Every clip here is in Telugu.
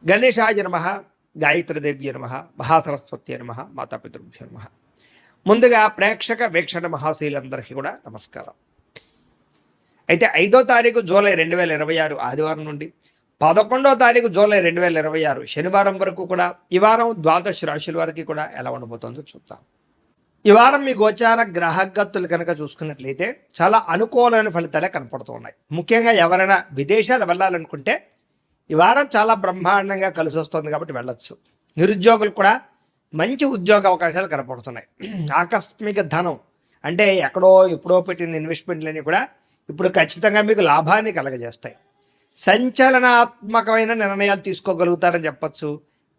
గణేశాయ నమ, గాయత్రీదేవ్య నమ, మహాసరస్వతి నమ, మాతాపితృభ్యో నమ. ముందుగా ప్రేక్షక వీక్షణ మహాశీలందరికీ కూడా నమస్కారం. అయితే 5వ తారీఖు జూలై 2026 ఆదివారం నుండి 11వ తారీఖు జూలై 2026 శనివారం వరకు కూడా ఈ వారం ద్వాదశ రాశుల వారికి కూడా ఎలా ఉండబోతుందో చూద్దాం. ఈ వారం మీ గోచార గ్రహగతులు కనుక చూసుకున్నట్లయితే చాలా అనుకూలమైన ఫలితాలే కనపడుతూ ఉన్నాయి. ముఖ్యంగా ఎవరైనా విదేశాలు వెళ్ళాలనుకుంటే ఈ వారం చాలా బ్రహ్మాండంగా కలిసి వస్తుంది కాబట్టి వెళ్ళొచ్చు. నిరుద్యోగులు కూడా మంచి ఉద్యోగ అవకాశాలు కనపడుతున్నాయి. ఆకస్మిక ధనం అంటే ఎక్కడో ఎప్పుడో పెట్టిన ఇన్వెస్ట్మెంట్లన్నీ కూడా ఇప్పుడు ఖచ్చితంగా మీకు లాభాన్ని కలగజేస్తాయి. సంచలనాత్మకమైన నిర్ణయాలు తీసుకోగలుగుతారని చెప్పచ్చు.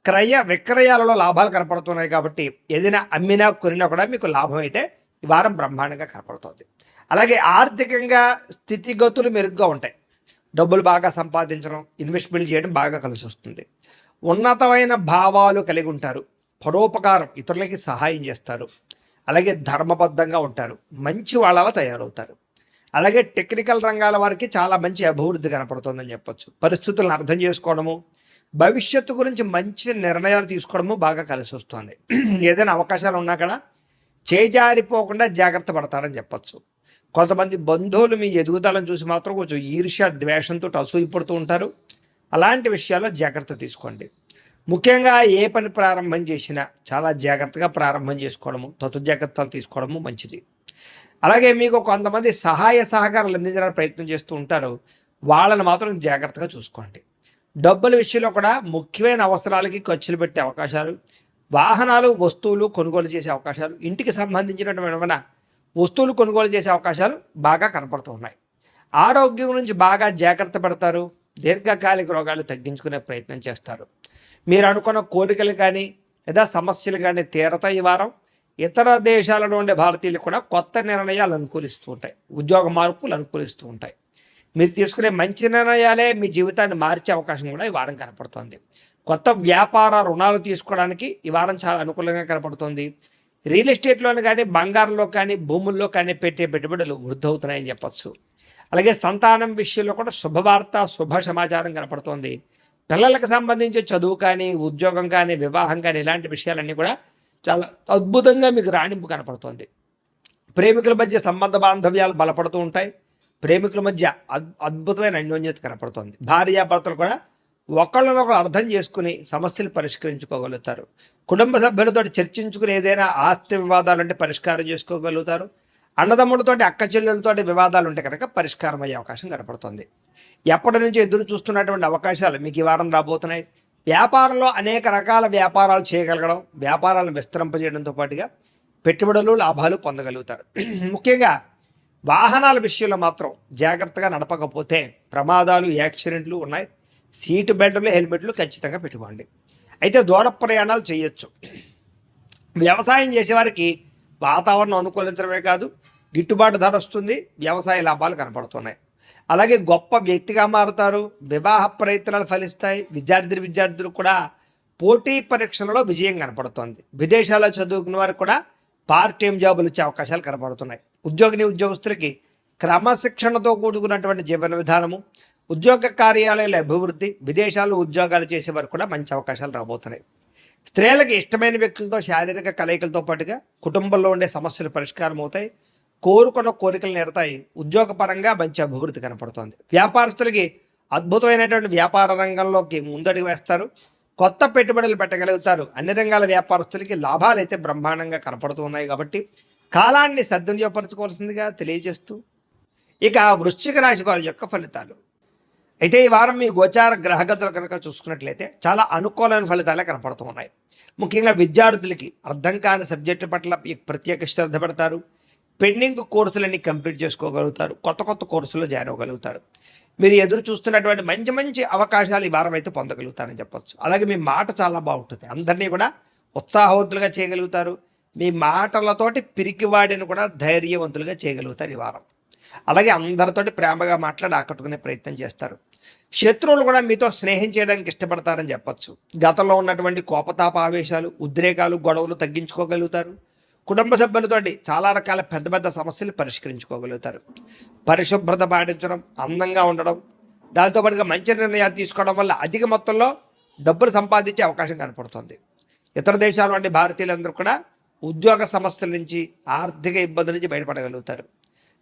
క్రయ విక్రయాలలో లాభాలు కనపడుతున్నాయి కాబట్టి ఏదైనా అమ్మినా కొనినా కూడా మీకు లాభం అయితే ఈ వారం బ్రహ్మాండంగా కనపడుతుంది. అలాగే ఆర్థికంగా స్థితిగతులు మెరుగ్గా ఉంటాయి. డబ్బులు బాగా సంపాదించడం, ఇన్వెస్ట్మెంట్ చేయడం బాగా కలిసి వస్తుంది. ఉన్నతమైన భావాలు కలిగి ఉంటారు. పరోపకారం, ఇతరులకి సహాయం చేస్తారు. అలాగే ధర్మబద్ధంగా ఉంటారు. మంచి వాళ్ళలా తయారవుతారు. అలాగే టెక్నికల్ రంగాల వారికి చాలా మంచి అభివృద్ధి కనపడుతుందని చెప్పొచ్చు. పరిస్థితులను అర్థం చేసుకోవడము, భవిష్యత్తు గురించి మంచి నిర్ణయాలు తీసుకోవడము బాగా కలిసి వస్తుంది. ఏదైనా అవకాశాలు ఉన్నా కూడా చేజారిపోకుండా జాగ్రత్త పడతారని చెప్పచ్చు. కొంతమంది బంధువులు మీ ఎదుగుదలను చూసి మాత్రం కొంచెం ఈర్ష్య ద్వేషంతో అసూయపడుతూ ఉంటారు. అలాంటి విషయాల్లో జాగ్రత్త తీసుకోండి. ముఖ్యంగా ఏ పని ప్రారంభం చేసినా చాలా జాగ్రత్తగా ప్రారంభం చేసుకోవడము, జాగ్రత్తలు తీసుకోవడము మంచిది. అలాగే మీకు కొంతమంది సహాయ సహకారాలు అందించడానికి ప్రయత్నం చేస్తూ ఉంటారు. వాళ్ళని మాత్రం జాగ్రత్తగా చూసుకోండి. డబ్బుల విషయంలో కూడా ముఖ్యమైన అవసరాలకి ఖర్చులు పెట్టే అవకాశాలు, వాహనాలు వస్తువులు కొనుగోలు చేసే అవకాశాలు, ఇంటికి సంబంధించినటువంటి వస్తువులు కొనుగోలు చేసే అవకాశాలు బాగా కనపడుతూ ఉన్నాయి. ఆరోగ్యం గురించి బాగా జాగ్రత్త పడతారు. దీర్ఘకాలిక రోగాలు తగ్గించుకునే ప్రయత్నం చేస్తారు. మీరు అనుకున్న కోరికలు కానీ లేదా సమస్యలు కానీ తీరతాయి. ఈ వారం ఇతర దేశాలలో ఉండే భారతీయులు కూడా కొత్త నిర్ణయాలు అనుకూలిస్తూ ఉంటాయి. ఉద్యోగ మార్పులు అనుకూలిస్తూ ఉంటాయి. మీరు తీసుకునే మంచి నిర్ణయాలే మీ జీవితాన్ని మార్చే అవకాశం కూడా ఈ వారం కనపడుతుంది. కొత్త వ్యాపార రుణాలు తీసుకోవడానికి ఈ వారం చాలా అనుకూలంగా కనపడుతుంది. రియల్ ఎస్టేట్లోని కానీ బంగారంలో కానీ భూముల్లో కానీ పెట్టే పెట్టుబడులు వృద్ధి అవుతున్నాయని చెప్పచ్చు. అలాగే సంతానం విషయంలో కూడా శుభవార్త, శుభ సమాచారం కనపడుతోంది. పిల్లలకు సంబంధించి చదువు కానీ, ఉద్యోగం కానీ, వివాహం కానీ ఇలాంటి విషయాలన్నీ కూడా చాలా అద్భుతంగా మీకు రాణింపు కనపడుతోంది. ప్రేమికుల మధ్య సంబంధ బాంధవ్యాలు బలపడుతూ ఉంటాయి. ప్రేమికుల మధ్య అద్భుతమైన అన్యోన్యత కనపడుతోంది. భార్యాభర్తలు కూడా ఒకళ్ళనొకరు అర్థం చేసుకుని సమస్యలు పరిష్కరించుకోగలుగుతారు. కుటుంబ సభ్యులతో చర్చించుకుని ఏదైనా ఆస్తి వివాదాలు అంటే పరిష్కారం చేసుకోగలుగుతారు. అన్నదమ్ములతోటి, అక్క చెల్లెలతోటి వివాదాలు ఉంటే కనుక పరిష్కారం అయ్యే అవకాశం కనపడుతుంది. ఎప్పటి నుంచి ఎదురు చూస్తున్నటువంటి అవకాశాలు మీకు ఈ వారం రాబోతున్నాయి. వ్యాపారంలో అనేక రకాల వ్యాపారాలు చేయగలగడం, వ్యాపారాలను విస్తరింపజేయడంతో పాటుగా పెట్టుబడులు, లాభాలు పొందగలుగుతారు. ముఖ్యంగా వాహనాల విషయంలో మాత్రం జాగ్రత్తగా నడపకపోతే ప్రమాదాలు, యాక్సిడెంట్లు ఉన్నాయి. సీటు బెల్ట్లు, హెల్మెట్లు ఖచ్చితంగా పెట్టుకోండి. అయితే దూర ప్రయాణాలు చేయొచ్చు. వ్యవసాయం చేసేవారికి వాతావరణం అనుకూలించడమే కాదు, గిట్టుబాటు ధర వస్తుంది. వ్యవసాయ లాభాలు కనపడుతున్నాయి. అలాగే గొప్ప వ్యక్తిగా మారుతారు. వివాహ ప్రయత్నాలు ఫలిస్తాయి. విద్యార్థులు కూడా పోటీ పరీక్షలలో విజయం కనపడుతోంది. విదేశాల్లో చదువుకున్న వారికి కూడా పార్ట్ టైం జాబులు వచ్చే అవకాశాలు కనపడుతున్నాయి. ఉద్యోగస్తులకి క్రమశిక్షణతో కూడుకున్నటువంటి జీవన విధానము, ఉద్యోగ కార్యాలయాల అభివృద్ధి, విదేశాల్లో ఉద్యోగాలు చేసేవారు కూడా మంచి అవకాశాలు రాబోతున్నాయి. స్త్రీలకు ఇష్టమైన వ్యక్తులతో శారీరక కలయికలతో పాటుగా కుటుంబంలో ఉండే సమస్యలు పరిష్కారం అవుతాయి. కోరుకున్న కోరికలు నెరతాయి. ఉద్యోగపరంగా మంచి అభివృద్ధి కనపడుతోంది. వ్యాపారస్తులకి అద్భుతమైనటువంటి వ్యాపార రంగంలోకి ముందడుగు వేస్తారు. కొత్త పెట్టుబడులు పెట్టగలుగుతారు. అన్ని రంగాల వ్యాపారస్తులకి లాభాలు అయితే బ్రహ్మాండంగా కనపడుతూ ఉన్నాయి కాబట్టి కాలాన్ని సద్వినియోగపరచుకోవాల్సిందిగా తెలియజేస్తూ ఇక వృశ్చిక రాశి వారి యొక్క ఫలితాలు. అయితే ఈ వారం మీ గోచార గ్రహగతులు కనుక చూసుకున్నట్లయితే చాలా అనుకూలమైన ఫలితాలే కనపడుతూ ఉన్నాయి. ముఖ్యంగా విద్యార్థులకి అర్థం కాని సబ్జెక్టు పట్ల ప్రత్యేక శ్రద్ధ పెడతారు. పెండింగ్ కోర్సులన్నీ కంప్లీట్ చేసుకోగలుగుతారు. కొత్త కోర్సుల్లో జాయిన్ అవ్వగలుగుతారు. మీరు ఎదురు చూస్తున్నటువంటి మంచి అవకాశాలు ఈ వారం అయితే పొందగలుగుతారని చెప్పచ్చు. అలాగే మీ మాట చాలా బాగుంటుంది. అందరినీ కూడా ఉత్సాహవంతులుగా చేయగలుగుతారు. మీ మాటలతోటి పిరికివాడిని కూడా ధైర్యవంతులుగా చేయగలుగుతారు ఈ వారం. అలాగే అందరితోటి ప్రేమగా మాట్లాడి ఆకట్టుకునే ప్రయత్నం చేస్తారు. శత్రువులు కూడా మీతో స్నేహం చేయడానికి ఇష్టపడతారని చెప్పచ్చు. గతంలో ఉన్నటువంటి కోపతాప ఆవేశాలు, ఉద్రేకాలు, గొడవలు తగ్గించుకోగలుగుతారు. కుటుంబ సభ్యులతోటి చాలా రకాల పెద్ద సమస్యలు పరిష్కరించుకోగలుగుతారు. పరిశుభ్రత పాటించడం, అందంగా ఉండడం, దాంతోపాటుగా మంచి నిర్ణయాలు తీసుకోవడం వల్ల అధిక మొత్తంలో డబ్బులు సంపాదించే అవకాశం కనపడుతుంది. ఇతర దేశాల వంటి భారతీయులందరూ కూడా ఉద్యోగ సమస్యల నుంచి, ఆర్థిక ఇబ్బందుల నుంచి బయటపడగలుగుతారు.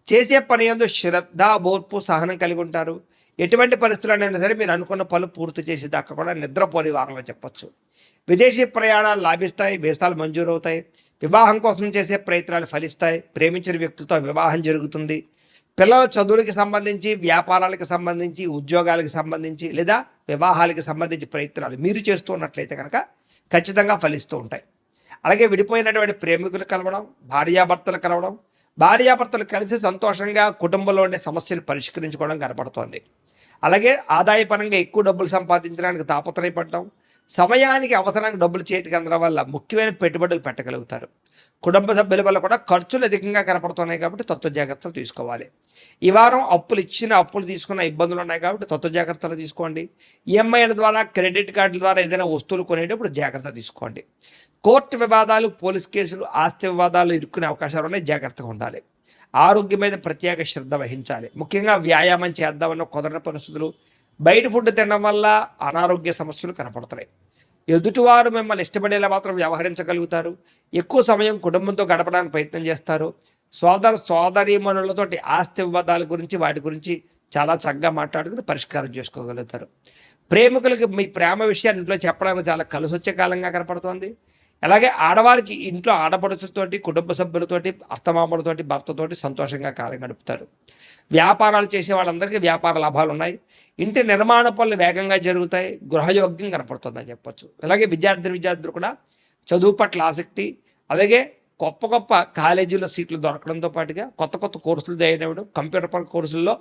చేసే పని యందు శ్రద్ధ, ఓర్పు, సహనం కలిగి ఉంటారు. ఎటువంటి పరిస్థితుల్లోనైనా సరే మీరు అనుకున్న పనులు పూర్తి చేసి దాకా కూడా నిద్రపోని వారంలో చెప్పొచ్చు. విదేశీ ప్రయాణాలు లాభిస్తాయి, వీసాలు మంజూరవుతాయి. వివాహం కోసం చేసే ప్రయత్నాలు ఫలిస్తాయి. ప్రేమించిన వ్యక్తితో వివాహం జరుగుతుంది. పిల్లల చదువులకి సంబంధించి, వ్యాపారాలకు సంబంధించి, ఉద్యోగాలకు సంబంధించి లేదా వివాహాలకు సంబంధించి ప్రయత్నాలు మీరు చేస్తూ ఉన్నట్లయితే కనుక ఖచ్చితంగా ఫలిస్తూ ఉంటాయి. అలాగే విడిపోయినటువంటి ప్రేమికులు కలవడం, భార్యాభర్తలు కలిసి సంతోషంగా కుటుంబంలో ఉండే సమస్యలు పరిష్కరించుకోవడం కనపడుతోంది. అలాగే ఆదాయపరంగా ఎక్కువ డబ్బులు సంపాదించడానికి తాపత్రయపడడం, సమయానికి అవసరానికి డబ్బులు చేతికి అందడం వల్ల ముఖ్యమైన పెట్టుబడులు పెట్టగలుగుతారు. కుటుంబ సభ్యుల వల్ల కూడా ఖర్చులు అధికంగా కనపడుతున్నాయి కాబట్టి తత్వ జాగ్రత్తలు తీసుకోవాలి. ఈ వారం అప్పులు తీసుకున్న ఇబ్బందులు ఉన్నాయి కాబట్టి తత్వ జాగ్రత్తలు తీసుకోండి. ఈఎంఐల ద్వారా, క్రెడిట్ కార్డుల ద్వారా ఏదైనా వస్తువులు కొనేటప్పుడు జాగ్రత్త తీసుకోండి. కోర్టు వివాదాలు, పోలీస్ కేసులు, ఆస్తి వివాదాలు ఇరుక్కునే అవకాశాలు ఉన్నాయి, జాగ్రత్తగా ఉండాలి. ఆరోగ్యం మీద ప్రత్యేక శ్రద్ధ వహించాలి. ముఖ్యంగా వ్యాయామం చేద్దామన్న కుదరని పరిస్థితులు, బయట ఫుడ్ తినడం వల్ల అనారోగ్య సమస్యలు కనపడుతున్నాయి. ఎదుటివారు మిమ్మల్ని ఇష్టపడేలా మాత్రం వ్యవహరించగలుగుతారు. ఎక్కువ సమయం కుటుంబంతో గడపడానికి ప్రయత్నం చేస్తారు. సోదరీమణులతోటి ఆస్తి వివాదాల గురించి, వాటి గురించి చాలా చక్కగా మాట్లాడుకుని పరిష్కారం చేసుకోగలుగుతారు. ప్రేమికులకి మీ ప్రేమ విషయాన్ని ఇంట్లో చెప్పడానికి చాలా కలిసి వచ్చే కాలంగా కనపడుతోంది. అలాగే ఆడవారికి ఇంట్లో ఆడపడుచులతోటి, కుటుంబ సభ్యులతోటి, అత్తమామలతోటి, భర్తతోటి సంతోషంగా కాలం గడుపుతారు. వ్యాపారాలు చేసే వాళ్ళందరికీ వ్యాపార లాభాలు ఉన్నాయి. ఇంటి నిర్మాణ పనులు వేగంగా జరుగుతాయి. గృహయోగ్యం కనపడుతుందని చెప్పొచ్చు. అలాగే విద్యార్థులు కూడా చదువు పట్ల ఆసక్తి, అలాగే గొప్ప కాలేజీలో సీట్లు దొరకడంతో పాటుగా కొత్త కోర్సులు చేయడం, కంప్యూటర్ కోర్సుల్లో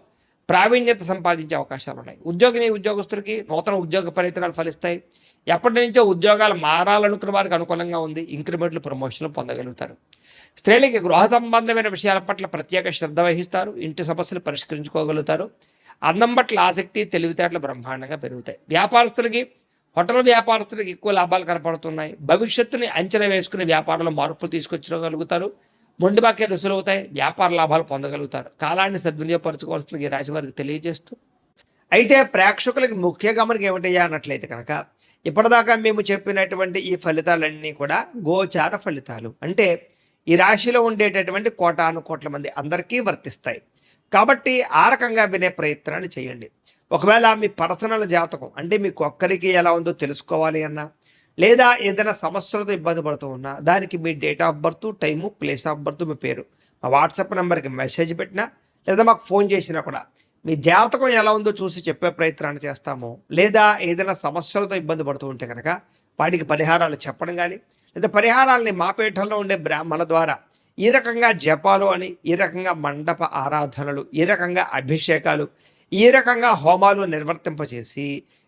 ప్రావీణ్యత సంపాదించే అవకాశాలు ఉన్నాయి. ఉద్యోగస్తులకి నూతన ఉద్యోగ ప్రయత్నాలు ఫలిస్తాయి. ఎప్పటి నుంచో ఉద్యోగాలు మారాలనుకున్న వారికి అనుకూలంగా ఉంది. ఇంక్రిమెంట్లు, ప్రమోషన్లు పొందగలుగుతారు. స్త్రీలకి గృహ సంబంధమైన విషయాల పట్ల ప్రత్యేక శ్రద్ధ వహిస్తారు. ఇంటి సమస్యలు పరిష్కరించుకోగలుగుతారు. అందం పట్ల ఆసక్తి, తెలివితేటలు బ్రహ్మాండంగా పెరుగుతాయి. హోటల్ వ్యాపారస్తులకి ఎక్కువ లాభాలు కనపడుతున్నాయి. భవిష్యత్తుని అంచనా వేసుకునే వ్యాపారంలో మార్పులు తీసుకొచ్చగలుగుతారు. మొండి బాకే రుసులవుతాయి. వ్యాపార లాభాలు పొందగలుగుతారు. కాలాన్ని సద్వినియోగపరచుకోవాల్సిన ఈ రాశి వారికి తెలియజేస్తూ, అయితే ప్రేక్షకులకి ముఖ్య గమనిక ఏమిటయ్యా అన్నట్లయితే కనుక ఇప్పటిదాకా మేము చెప్పినటువంటి ఈ ఫలితాలన్నీ కూడా గోచార ఫలితాలు. అంటే ఈ రాశిలో ఉండేటటువంటి కోటాను మంది అందరికీ వర్తిస్తాయి. కాబట్టి ఆ రకంగా వినే ప్రయత్నాన్ని చేయండి. ఒకవేళ మీ పర్సనల్ జాతకం అంటే మీకు ఒక్కరికి ఎలా ఉందో తెలుసుకోవాలి అన్నా, లేదా ఏదైనా సమస్యలతో ఇబ్బంది పడుతూ ఉన్నా, దానికి మీ date of birth, time, place of birth, మీ పేరు మా వాట్సాప్ నెంబర్కి మెసేజ్ పెట్టినా, లేదా మాకు ఫోన్ చేసినా కూడా మీ జాతకం ఎలా ఉందో చూసి చెప్పే ప్రయత్నాన్ని చేస్తాము. లేదా ఏదైనా సమస్యలతో ఇబ్బంది పడుతూ ఉంటే కనుక వాటికి పరిహారాలు చెప్పడం కానీ, లేదా పరిహారాలని మా పీఠంలో ఉండే బ్రాహ్మణుల ద్వారా ఈ రకంగా జపాలు అని, ఈ రకంగా మండప ఆరాధనలు, ఈ రకంగా అభిషేకాలు, ఈ రకంగా హోమాలు నిర్వర్తింపచేసి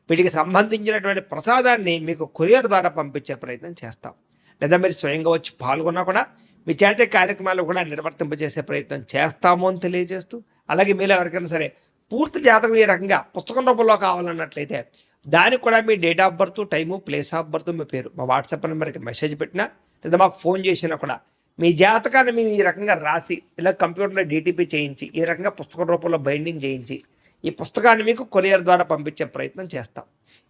వీటికి సంబంధించినటువంటి ప్రసాదాన్ని మీకు కొరియర్ ద్వారా పంపించే ప్రయత్నం చేస్తాం. లేదా మీరు స్వయంగా వచ్చి పాల్గొన్నా కూడా మీ చేత కార్యక్రమాలు కూడా నిర్వర్తింపజేసే ప్రయత్నం చేస్తాము అని తెలియజేస్తూ, అలాగే మీరు ఎవరికైనా సరే పూర్తి జాతకం ఈ రకంగా పుస్తకం రూపంలో కావాలన్నట్లయితే దానికి కూడా మీ date of birth, time, place of birth, మీ పేరు మా వాట్సాప్ నెంబర్కి మెసేజ్ పెట్టినా, లేదా మాకు ఫోన్ చేసినా కూడా మీ జాతకాన్ని మేము ఈ రకంగా రాసి ఇలా కంప్యూటర్లో డీటీపీ చేయించి ఈ రకంగా పుస్తకం రూపంలో బైండింగ్ చేయించి ఈ పుస్తకాన్ని మీకు కొరియర్ ద్వారా పంపించే ప్రయత్నం చేస్తాం.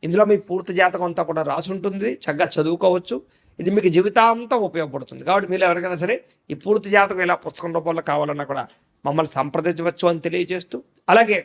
ఇందులో మీ పూర్తి జాతకం అంతా కూడా రాసి ఉంటుంది. చక్కగా చదువుకోవచ్చు. ఇది మీకు జీవితాంతం ఉపయోగపడుతుంది. కాబట్టి మీరు ఎవరికైనా సరే ఈ పూర్తి జాతకం ఇలా పుస్తకం రూపంలో కావాలన్నా కూడా మమ్మల్ని సంప్రదించవచ్చు అని తెలియజేస్తూ, అలాగే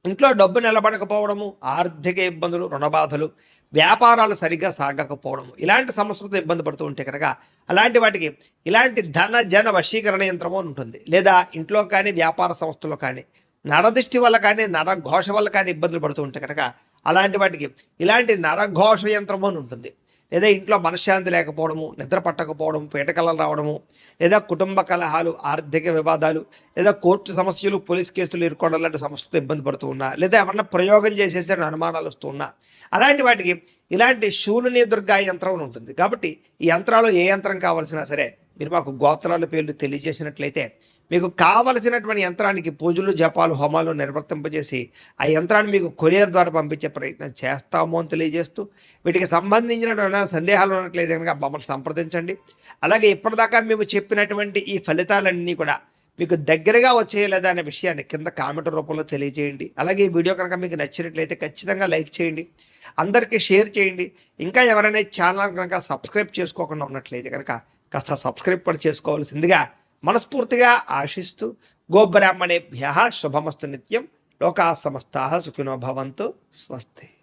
ఇంట్లో డబ్బు నిలబడకపోవడము, ఆర్థిక ఇబ్బందులు, రుణబాధలు, వ్యాపారాలు సరిగ్గా సాగకపోవడము, ఇలాంటి సమస్యలతో ఇబ్బంది పడుతూ ఉంటే కనుక అలాంటి వాటికి ఇలాంటి ధన జన వశీకరణ యంత్రము ఉంటుంది. లేదా ఇంట్లో కానీ వ్యాపార సంస్థలో కానీ నరదృష్టి వల్ల కానీ, నరఘోష వల్ల కానీ ఇబ్బందులు పడుతూ ఉంటే కనుక అలాంటి వాటికి ఇలాంటి నరఘోష యంత్రము అని ఉంటుంది. లేదా ఇంట్లో మనశ్శాంతి లేకపోవడము, నిద్ర పట్టకపోవడం, పీటకలలు రావడము, లేదా కుటుంబ కలహాలు, ఆర్థిక వివాదాలు, లేదా కోర్టు సమస్యలు, పోలీస్ కేసులు ఇరుకోవడం లాంటి సమస్యలతో ఇబ్బంది పడుతూ ఉన్నా, లేదా ఎవరన్నా ప్రయోగం చేసేసే అనుమానాలు వస్తూ ఉన్నా, అలాంటి వాటికి ఇలాంటి శూలిని దుర్గా యంత్రం ఉంటుంది. కాబట్టి ఈ యంత్రాలు ఏ యంత్రం కావాల్సినా సరే మీరు మాకు గోత్రాల పేర్లు తెలియజేసినట్లయితే మీకు కావలసినటువంటి యంత్రానికి పూజలు, జపాలు, హోమాలు నిర్వర్తింపజేసి ఆ యంత్రాన్ని మీకు కొరియర్ ద్వారా పంపించే ప్రయత్నం చేస్తాము అని తెలియజేస్తూ, వీటికి సంబంధించిన సందేహాలు ఉన్నట్లయితే కనుక మమ్మల్ని సంప్రదించండి. అలాగే ఇప్పటిదాకా మేము చెప్పినటువంటి ఈ ఫలితాలన్నీ కూడా మీకు దగ్గరగా వచ్చేయలేదా అనే విషయాన్ని కింద కామెంట్ రూపంలో తెలియజేయండి. అలాగే ఈ వీడియో కనుక మీకు నచ్చినట్లయితే ఖచ్చితంగా లైక్ చేయండి. అందరికీ షేర్ చేయండి. ఇంకా ఎవరైనా ఛానల్ కనుక సబ్స్క్రైబ్ చేసుకోకుండా ఉన్నట్లయితే కనుక కాస్త సబ్స్క్రైబ్ కూడా చేసుకోవాల్సిందిగా మనస్ఫూర్తిగా ఆశిస్తూ గోబ్రాహ్మణేభ్యः శుభమస్తు నిత్యం. లోకా సమస్తాః సుఖినో భవంతు. స్వస్తి.